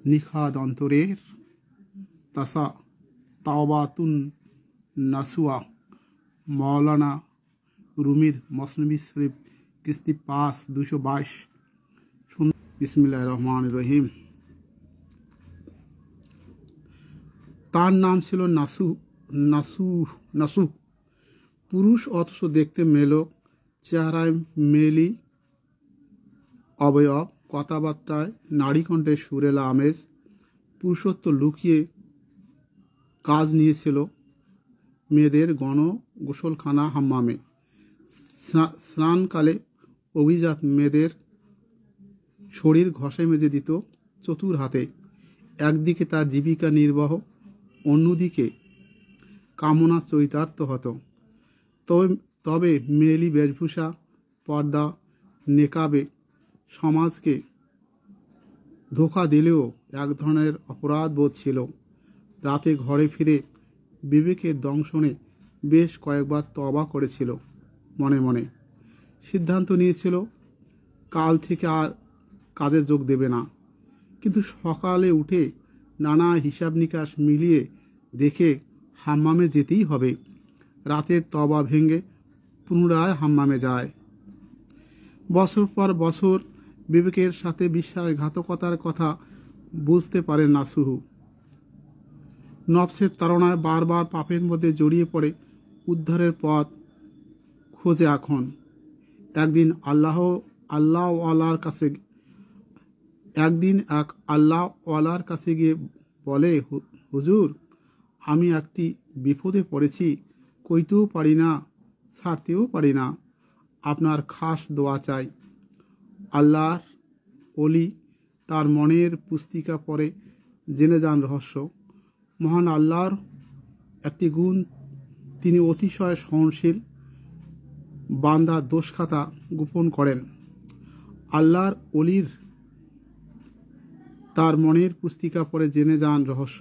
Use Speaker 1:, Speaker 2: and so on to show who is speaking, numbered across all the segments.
Speaker 1: নিখাদ অন্তরের তাসা তাওবাতুন নাসুয়া মৌলানা রুমির মসনবী শরীফ কিস্তি 5 222। বিসমিল্লাহির রহমানির রহিম। তার নাম ছিল নাসু নাসু নাসু পুরুষ, অথচ দেখতে মেলো, চেহারায় মেলি অবয়ব, কথাবার্তায় নারী কণ্ঠে সুরেলা আমেজ। পুরুষত্ব লুকিয়ে কাজ নিয়েছিল মেয়েদের গোসলখানা হাম্মামে। স্নানকালে অভিজাত মেয়েদের শরীর ঘষে মেজে দিত চতুর হাতে। একদিকে তার জীবিকা নির্বাহ, অন্যদিকে কামনা চরিতার্থ হতো। তবে মেয়েলি বেশভূষা, পর্দা, নেকাবে সমাজকে ধোঁকা দিলেও এক ধরনের অপরাধ বোধ ছিল। রাতে ঘরে ফিরে বিবেকের দংশনে বেশ কয়েকবার তওবা করেছিল। মনে মনে সিদ্ধান্ত নিয়েছিল কাল থেকে আর কাজে যোগ দেবে না। কিন্তু সকালে উঠে নানা হিসাব নিকাশ মিলিয়ে দেখে হাম্মামে যেতেই হবে। রাতের তওবা ভেঙে পুনরায় হাম্মামে যায়। বছর পর বছর বিবেকের সাথে বিশ্বাসঘাতকতার কথা বুঝতে পারে নাসুহু। নফসের তাড়নায় বারবার পাপের মধ্যে জড়িয়ে পড়ে উদ্ধারের পথ খোঁজে এখন। একদিন এক আল্লাহওয়ালার কাছে গিয়ে বলে, হুজুর, আমি একটি বিপদে পড়েছি, কইতেও পারি না, ছাড়তেও পারি না, আপনার খাস দোয়া চাই। আল্লাহর ওলি তার মনের পুস্তিকা পড়ে জেনে যান রহস্য। মহান আল্লাহর একটি গুণ, তিনি অতিশয় সহনশীল, বান্দার দোষখাতা গোপন করেন। আল্লাহর ওলির তার মনের পুস্তিকা পড়ে জেনে যান রহস্য।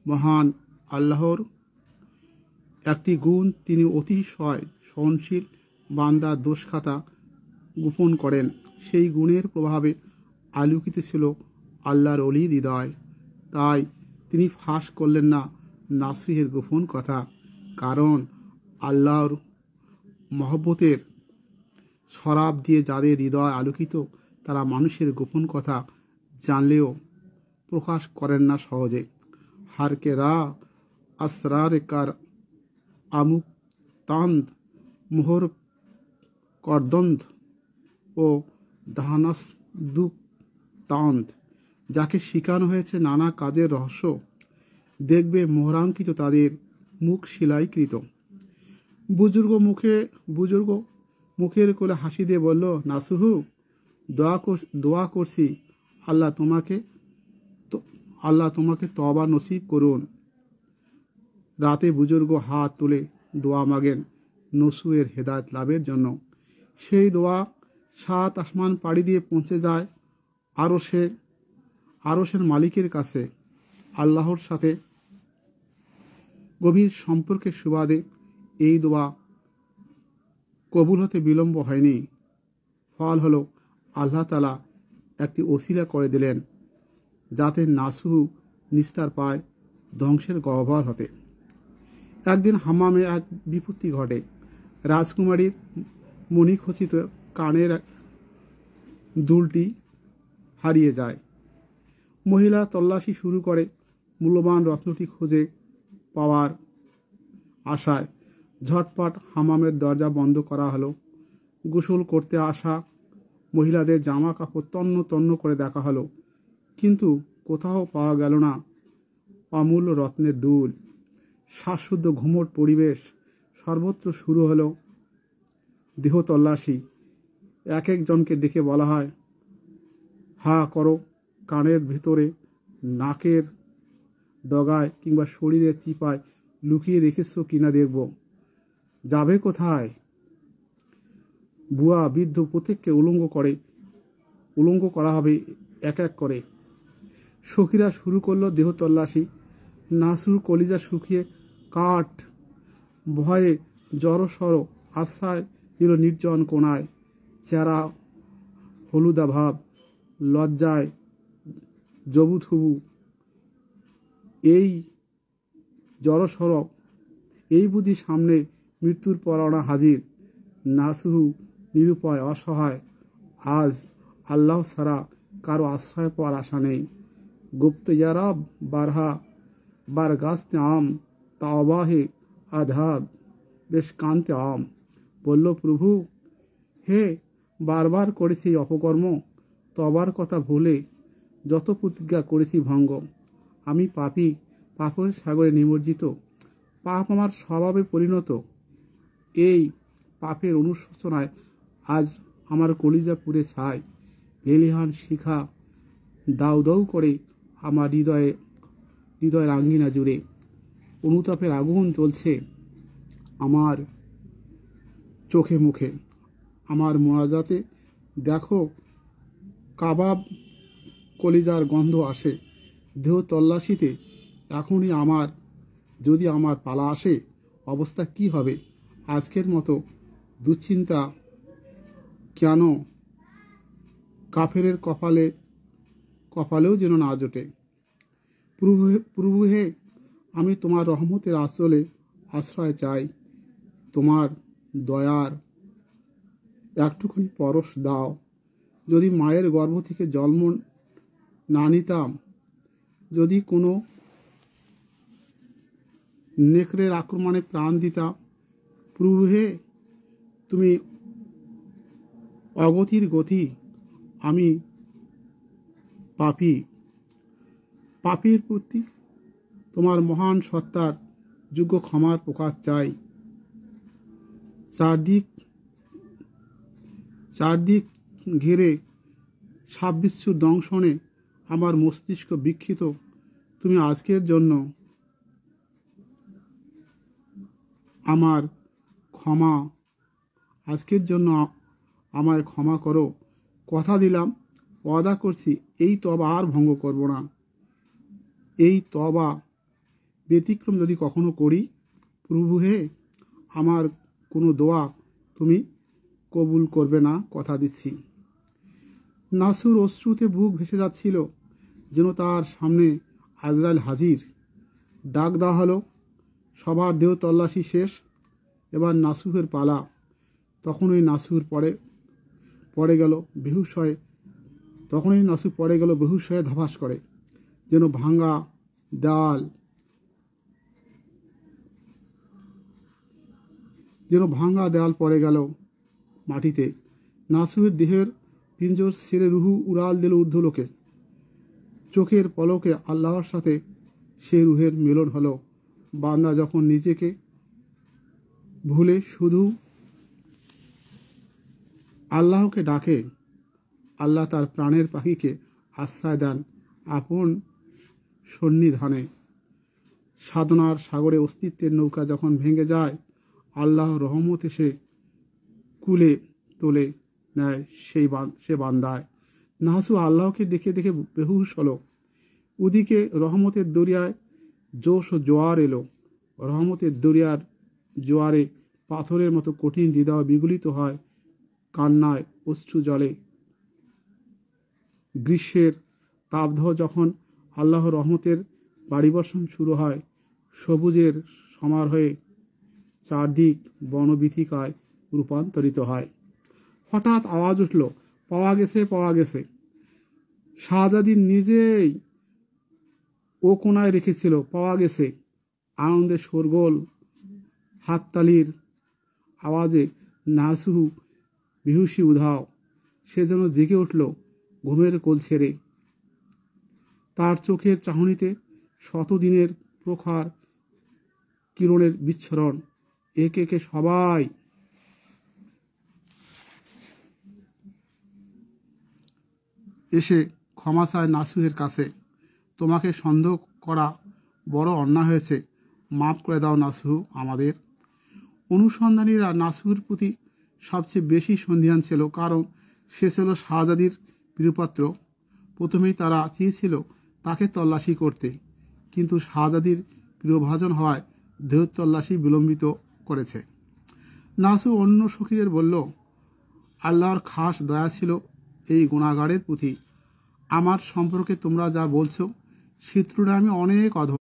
Speaker 1: মহান আল্লাহর একটি গুণ, তিনি অতিশয় সহনশীল, বান্দার দোষখাতা গোপন করেন। সেই গুণের প্রভাবে আলোকিত ছিল আল্লাহর ওলির হৃদয়। তাই তিনি ফাঁস করলেন না নাসিহের গোপন কথা। কারণ আল্লাহর মহব্বতের শরাব দিয়ে যাদের হৃদয় আলোকিত, তারা মানুষের গোপন কথা জানলেও প্রকাশ করেন না সহজে। হারকে রা আসরারে কার আমুক তান্দ মোহর করদন্দ ও ধানাস দুক তান্দ। যাকে শিখানো হয়েছে নানা কাজের রহস্য, দেখবে মোহরাঙ্কিত তাদের মুখ শিলাইকৃত। বুজুর্গ মুখের কোলে হাসি দিয়ে বলল, নাসুহু, দোয়া করছি আল্লাহ তোমাকে তওবা নসিব করুন। রাতে বুজুর্গ হাত তুলে দোয়া মাগেন নসুয়ের হেদায়েত লাভের জন্য। সেই দোয়া 7 আসমান পাড়ি দিয়ে পৌঁছে যায় আরশের মালিকের কাছে। আল্লাহর সাথে গভীর সম্পর্কের সুবাদে এই দোয়া কবুল হতে বিলম্ব হয়নি। ফল হলো আল্লাহ তাআলা একটি ওসিলা করে দিলেন, যাতে নাসুহু নিস্তার পায় ধ্বংসের গহ্বর হতে। একদিন হাম্মামে এক বিপত্তি ঘটে। রাজকুমারীর মণিখচিত কানের দুলটি হারিয়ে যায়। মহিলা তল্লাশি শুরু করে মূল্যবান রত্নটি খুঁজে পাওয়ার আশায়। ঝটপট হাম্মামের দরজা বন্ধ করা হলো। গোসল করতে আসা মহিলাদের জামা কাপড় তন্ন তন্ন করে দেখা হলো, কিন্তু কোথাও পাওয়া গেল না অমূল্য রত্নের দুল। শ্বাসশুদ্ধ ঘুমট পরিবেশ, সর্বত্র শুরু হলো দেহ তল্লাশি। এক একজনকে ডেকে বলা হয়, হা করো, কানের ভিতরে, নাকের ডগায় কিংবা শরীরের চিপায় লুকিয়ে রেখেছ কিনা দেখব। যাবে কোথায়? বুয়া বৃদ্ধ প্রত্যেককে উলঙ্গ করা হবে এক এক করে। সখীরা শুরু করলো দেহ তল্লাশি। নাসুর কলিজা শুকিয়ে কাঠ, ভয়ে জড়সড় আশ্রয় নিল নির্জন কোণায়। চেহারা হলুদা ভাব, লজ্জায় জবুথুবু এই জড়সড়ক এই বুঝি সামনে মৃত্যুর পরোয়ানা হাজির। নাসুহু নিরুপায় অসহায়, আজ আল্লাহ ছাড়া কারো আশ্রয় পাওয়ার আশা নেই। গুপ্ত ইয়ারব বারহা বারগাস্তে আম তাওবাহে আধাব বেশ কান্তে আম। বলল, প্রভু হে, বারবার করেছি অপকর্ম, তবার কথা ভুলে যত প্রতিজ্ঞা করেছি ভঙ্গ। আমি পাপী, পাপের সাগরে নিমজ্জিত, পাপ আমার স্বভাবে পরিণত। এই পাপের অনুশোচনায় আজ আমার কলিজা পুড়ে ছাই। লেলিহান শিখা দাউ দাউ করে আমার হৃদয়ের আঙ্গিনা জুড়ে। অনুতাপের আগুন জ্বলছে আমার চোখে মুখে। আমার মোনাজাতে দেখো কাবাব কলিজার গন্ধ আসে। দেহ তল্লাশিতে এখনই যদি আমার পালা আসে, অবস্থা কি হবে? আজকের মতো দুশ্চিন্তা কেন কাফেরের কপালেও যেন না জোটে। প্রভু হে, আমি তোমার রহমতের আশ্রয় চাই। তোমার দয়ার একটুখানি পরশ দাও। যদি মায়ের গর্ভ থেকে জন্ম না নিতাম, যদি কোনো নেকড়ের আক্রমণে প্রাণ দিতাম, প্রভু হে, তুমি অগতির গতি, আমি পাপীর প্রতি তোমার মহান সত্তার যোগ্য ক্ষমার প্রকাশ চাই। চারদিক ঘিরে সাববিচ্ছুর দংশনে আমার মস্তিষ্ক বিক্ষিপ্ত। তুমি আজকের জন্য আমায় ক্ষমা করো। কথা দিলাম, ওয়াদা করছি, এই তবা আর ভঙ্গ করব না। এই তবা ব্যতিক্রম যদি কখনো করি, প্রভু হে, আমার কোনো দোয়া তুমি কবুল করবে না, কথা দিচ্ছি। নাসুর অশ্রুতে বুক ভেসে যাচ্ছিল, যেন তার সামনে আজরাইল হাজির। ডাক দেওয়া হলো, সবার দেহ তল্লাশি শেষ, এবার নাসুহের পালা। তখনই নাসুর পড়ে গেল বেহুশ হয়ে ধপাস করে, যেন ভাঙা দেয়াল পড়ে গেল মাটিতে। নাসুহের দেহের পিঞ্জর ছেড়ে রুহু উড়াল দিল ঊর্ধ্বলোকে। চোখের পলকে আল্লাহর সাথে সে রুহের মিলন হলো। বান্দা যখন নিজেকে ভুলে শুধু আল্লাহকে ডাকে, আল্লাহ তার প্রাণের পাখিকে আশ্রয় দেন আপন সন্নিধানে। সাধনার সাগরে অস্তিত্বের নৌকা যখন ভেঙে যায়, আল্লাহ রহমত এসে কুলে তোলে নেয় সে বান্দায়। নাসু আল্লাহকে দেখে দেখে বেহুশ হলো। ওদিকে রহমতের দরিয়ায় জোশ ও জোয়ার এলো। রহমতের দরিয়ার জোয়ারে পাথরের মতো কঠিন হৃদয় বিগলিত হয় কান্নায়, অশ্রু জলে। গ্রীষ্মের তাপদাহ যখন আল্লাহর রহমতের বাড়িবর্ষণ শুরু হয়, সবুজের সমারোহে চারদিক বনবীথিকায় রূপান্তরিত হয়। হঠাৎ আওয়াজ উঠল, পাওয়া গেছে। শাহজাদি নিজেই ও কোনায় রেখেছিল, পাওয়া গেছে। আনন্দে শোরগোল, হাততালির আওয়াজে নাসুহু বিহুশি উধাও। সে যেন জেগে উঠল ঘুমের কোল ছেড়ে। তার চোখের চাহনিতে শতদিনের প্রখর কিরণের বিচ্ছরণ। একে একে সবাই এসে ক্ষমা চায় নাসুহের কাছে। তোমাকে সন্দেহ করা বড় অন্যায় হয়েছে, মাফ করে দাও নাসুহু আমাদের। অনুসন্ধানীরা নাসুহের প্রতি সবচেয়ে বেশি সন্দিহান ছিল, কারণ সে ছিল শাহজাদির প্রিয়পাত্র। প্রথমেই তারা চেয়েছিল তাকে তল্লাশি করতে, কিন্তু শাহজাদির প্রিয়ভাজন হওয়ায় দেহ তল্লাশি বিলম্বিত করেছে। নাসু অন্য সখীদের বলল, আল্লাহর খাস দয়া ছিল এই গুণাগারের প্রতি। আমার সম্পর্কে তোমরা যা বলছো সে তুলনায় আমি অনেক অধম।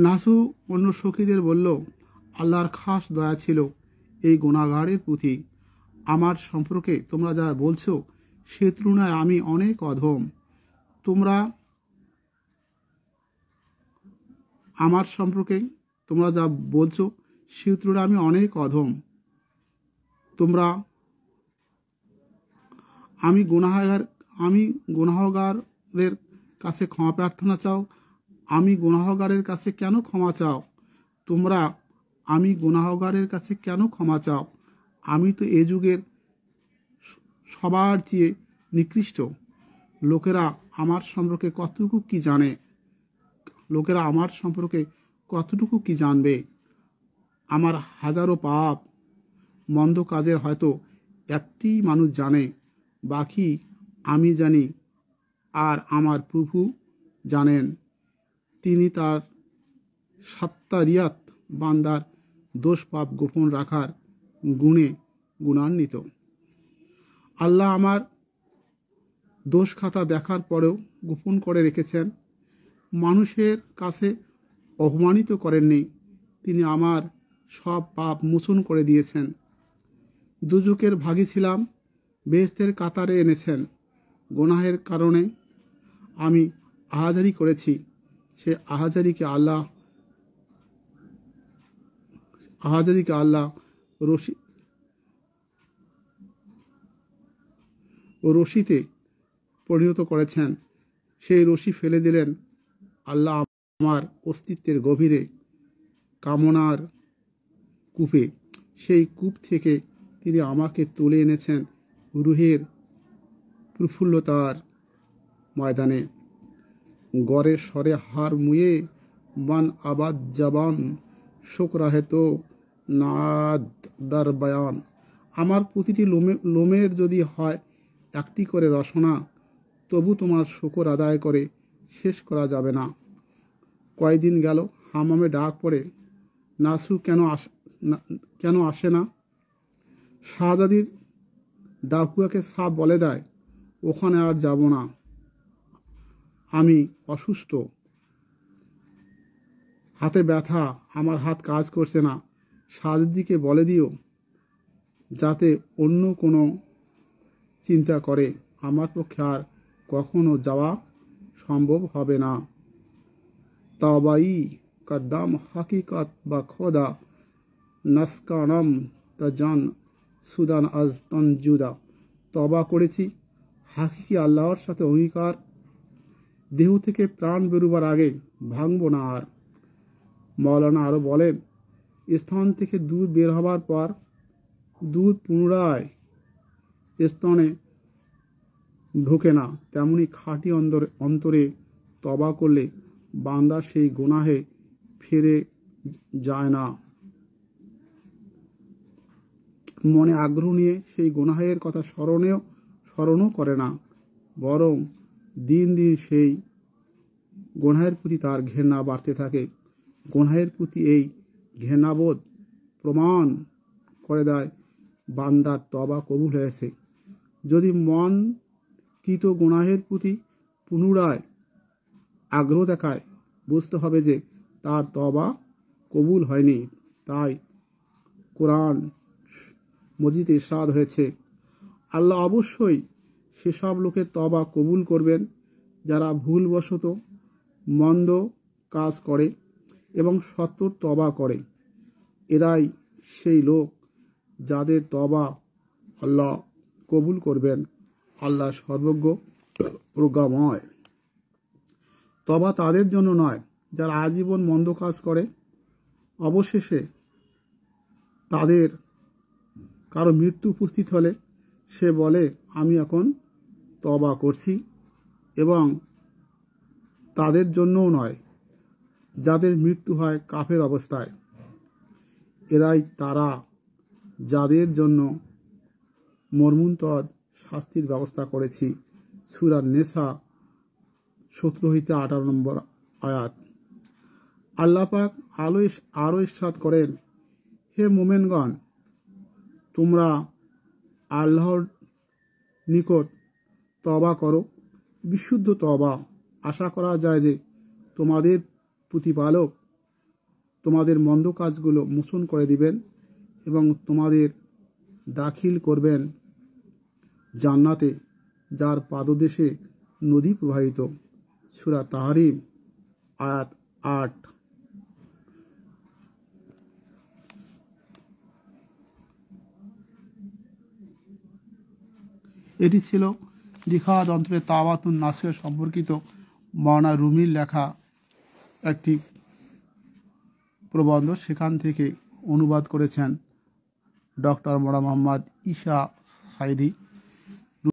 Speaker 1: নাসু অন্য সখীদের বলল, আল্লাহর খাস দয়া ছিল এই গুনাহগারের প্রতি। আমার সম্পর্কে তোমরা যা বলছো সে তুলনায় আমি অনেক অধম। তোমরা আমার সম্পর্কে তোমরা যা বলছো সে তুলনায় আমি অনেক অধম। তোমরা আমি গুনাহগারের কাছে ক্ষমা প্রার্থনা চাও। আমি গুনাহগারের কাছে কেন ক্ষমা চাও? তোমরা আমি গুনাহগারের কাছে কেন ক্ষমা চাও? আমি তো এ যুগের সবার চেয়ে নিকৃষ্ট। লোকেরা আমার সম্পর্কে কতটুকু কি জানে? লোকেরা আমার সম্পর্কে কতটুকু কি জানবে? আমার হাজারো পাপ মন্দ কাজের হয়তো একটি মানুষ জানে, বাকি আমি জানি আর আমার প্রভু জানেন। তিনি তার সাত্তারিয়াত বান্দার দোষ পাপ গোপন রাখার গুণে গুণান্বিত। আল্লাহ আমার দোষ খাতা দেখার পরেও গোপন করে রেখেছেন। মানুষের কাছে অপমানিত করেননি। তিনি আমার সব পাপ মোচন করে দিয়েছেন। দুজকের ভাগী ছিলাম, বেহেশতের কাতারে এনেছেন। গুনাহের কারণে আমি আহাজারি করেছি। সে আহাজারিকে আল্লাহ রশিতে পরিণত করেছেন। সেই রশি ফেলে দিলেন আল্লাহ আমার অস্তিত্বের গভীরে, কামনার কূপে। সেই কূপ থেকে তিনি আমাকে তুলে এনেছেন রুহের প্রফুল্লতার ময়দানে। গড়ে স্বরে হার মুয়ে মান আবাদ জবান শোকরাহে তো নাদ দার বয়ান। আমার প্রতিটি লোমের যদি হয় একটি করে রসনা, তবু তোমার শুকর আদায় করে শেষ করা যাবে না। কয়দিন গেল হামামে ডাক পড়ে, নাসু কেন আসে না? শাহজাদির ডাকুয়াকে সাপ বলে দেয়, ওখানে আর যাব না, আমি অসুস্থ, হাতে ব্যথা, আমার হাত কাজ করছে না। শাহজাদিকে বলে দিও যাতে অন্য কোনো চিন্তা করে, আমার পক্ষে আর কখনো যাওয়া সম্ভব হবে না। তাবাই কদ্দাম হাকিকত বা খোদা নাসকানম তাজান সুদান আজ তনজুদা। তবা করেছি হাকিকি আল্লাহর সাথে অঙ্গীকার, দেহ থেকে প্রাণ বেরোবার আগে ভাঙব না আর। মৌলানা আরও বলেন, স্তন থেকে দুধ বের হবার পর দুধ পুনরায় স্তনে ঢোকে না, তেমনি খাঁটি অন্তরে তবা করলে বান্দা সেই গুনাহে ফিরে যায় না। মনে আগ্রহ নিয়ে সেই গুনাহের কথা স্মরণও করে না, বরং দিন দিন সেই গুনাহের প্রতি তার ঘৃণা বাড়তে থাকে। গুনাহের প্রতি এই ঘৃণাবোধ প্রমাণ করে দেয় বান্দার তবা কবুল হয়েছে। যদি মন কৃত গুনাহের প্রতি পুনরায় আগ্রহ দেখায়, বুঝতে হবে যে তার তবা কবুল হয়নি। তাই কোরআন মজিদে ইরশাদ হয়েছে, আল্লাহ অবশ্যই সেসব লোকের তবা কবুল করবেন যারা ভুলবশত মন্দ কাজ করে এবং সত্তর তবা করে। এরাই সেই লোক যাদের তবা আল্লাহ কবুল করবেন। আল্লাহ সর্বজ্ঞ প্রজ্ঞাময়। তবা তাদের জন্য নয় যারা আজীবন মন্দ কাজ করে। অবশেষে তাদের কারো মৃত্যু উপস্থিত হলে সে বলে, আমি এখন তবা করছি। এবং তাদের জন্যও নয় যাদের মৃত্যু হয় কাফের অবস্থায়। এরাই তারা যাদের জন্য মর্মন্তুদ শাস্তির ব্যবস্থা করেছি। সূরা নেসা 17 হইতে 18 নম্বর আয়াত। আল্লাহ পাক আরও ইরশাদ করেন, হে মুমিনগণ, তোমরা আল্লাহর নিকট তওবা করো, বিশুদ্ধ তওবা। আশা করা যায় যে তোমাদের প্রতিপালক তোমাদের মন্দ কাজগুলো মোচন করে দিবেন এবং তোমাদের দাখিল করবেন জান্নাতে, যার পাদদেশে নদী প্রবাহিত। সূরা তাহরিম আয়াত 8। এটি ছিল জিহাদ অন্তরে তাওবাতুন নাসুহ সম্পর্কিত মাওলানা রুমির লেখা একটি প্রবন্ধ। সেখান থেকে অনুবাদ করেছেন ডক্টর মোহাম্মদ ঈসা সাঈদী।